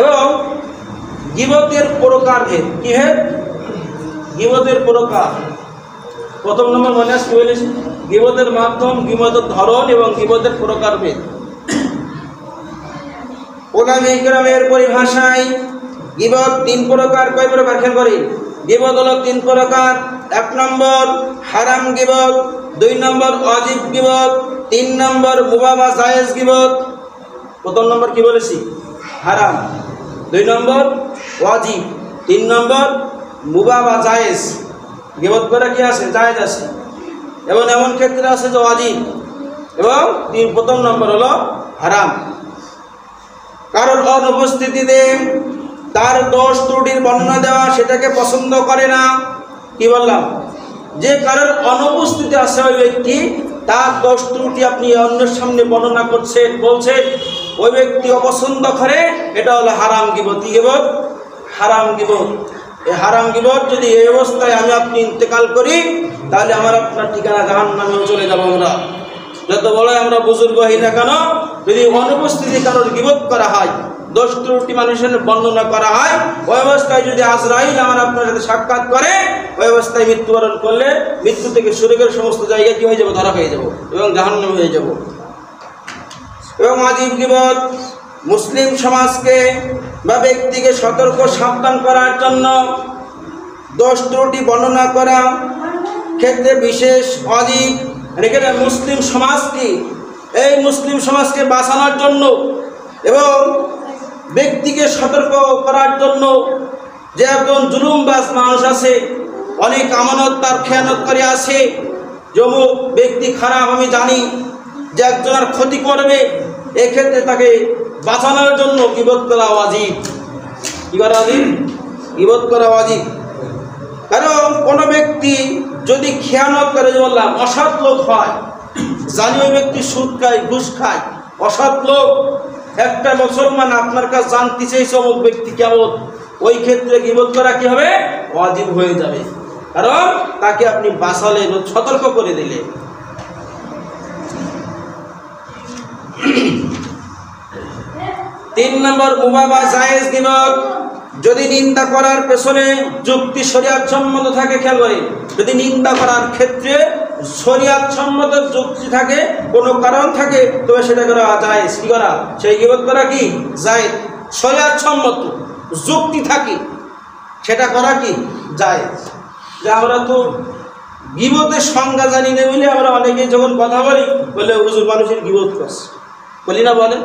এবং গীবতের প্রকারভেদ। কি ভেদ? গীবতের প্রকার। প্রথম নম্বর মনে আসতে বলেছি গীবতের মাধ্যম, গীবতের ধরন এবং গীবতের প্রকারভেদ। ওলামা ইকরামের পরিভাষায় গীবত 3 প্রকার। কয় প্রকার খেয়াল করি? গীবত হলো 3 প্রকার। 1 নম্বর হারাম গীবত, 2 নম্বর ওয়াজিব গীবত, 3 নম্বর মুবাহ বা জায়েজ গীবত। প্রথম নম্বর কি বলেছি? হারাম, 2 নম্বর ওয়াজিব, 3 নম্বর মুবাহ বা জায়েজ। গীবত করা কি আছে? জায়েজ আছে, এবং এমন ক্ষেত্রে আছে যে ওয়াজিব, এবং প্রথম নম্বর হলো হারাম। কারোর অনুপস্থিতিতে তার দোষ ত্রুটির বর্ণনা দেওয়া সেটাকে পছন্দ করে না। কি বললাম? যে কারোর অনুপস্থিতি আছে ওই ব্যক্তি, তার দোষ ত্রুটি আপনি অন্যের সামনে বর্ণনা করছেন, বলছেন, ওই ব্যক্তি অপছন্দ করে। এটা হলো হারাম গীবত। কি গীবত? হারাম গীবত। এই হারাম গীবত যদি এই অবস্থায় আমি আপনি ইন্তেকাল করি, তাহলে আমার আপনার ঠিকানা জাহান্নামে চলে যাব। আমরা যত বড় আমরা বুজুর্গ হই না কেন, যদি অনুপস্থিতি কারোর গীবত করা হয়, দোষ ত্রুটি মানুষের বর্ণনা করা হয়, ওই অবস্থায় যদি আজরাইল আমার আপনার সাথে সাক্ষাৎ করে, ওই অবস্থায় মৃত্যুবরণ করলে মৃত্যু থেকে শুরু করে সমস্ত জায়গায় কি হয়ে যাব? ধরা হয়ে যাব এবং জাহান্নামে হয়ে যাব। এবং ওয়াজিব গীবত মুসলিম সমাজকে বা ব্যক্তিকে সতর্ক সাবধান করার জন্য দোষ ত্রুটি বর্ণনা করা ক্ষেত্রে বিশেষ ওয়াজিব। এখানে মুসলিম সমাজকে, এই মুসলিম সমাজকে বাঁচানোর জন্য এবং ব্যক্তিকে সতর্ক করার জন্য, যে একজন জুলুমবাজ মানুষ আছে, অনেক আমানত তার খেয়ানত করে আছে, যমুক ব্যক্তি খারাপ, আমি জানি যে একজনের ক্ষতি করবে, এক্ষেত্রে তাকে বাঁচানোর জন্য গীবত করা ওয়াজিব। কি করা ওয়াজিব? গীবত করা ওয়াজিব। কারণ কোনো ব্যক্তি যদি খেয়ানত করে, বললাম অসৎ লোক হয়, জানি ওই ব্যক্তি সুদ খায়, ঘুষ খায়, অসৎ লোক, একটা মুসলমান আপনার কাছে জানতে চাইছে অমুক ব্যক্তি কেমন, ওই ক্ষেত্রে গীবত করা কি হবে? ওয়াজিব হয়ে যাবে। কারণ তাকে আপনি বাঁচালেন, সতর্ক করে দিলেন। 3 নম্বর মুবাহ বা জায়েজ গীবত। যদি নিন্দা করার পেছনে যুক্তি শরীয়ত সম্মত থাকে, খেয়াল করেন, যদি নিন্দা করার ক্ষেত্রে শরীয়ত সম্মত যুক্তি থাকে, কোনো কারণ থাকে, তবে সেটা করা জায়েজ। কি করা? সেই গীবত করা কি জায়েজ। শরীয়ত সম্মত যুক্তি থাকে, সেটা করা কি জায়েজ। যে আমরা তো গীবতের সংজ্ঞা জানি না বলে আমরা অনেকে যখন কথা বলি, বলে হুজুর মানুষের গীবত করছে, বলি না, বলে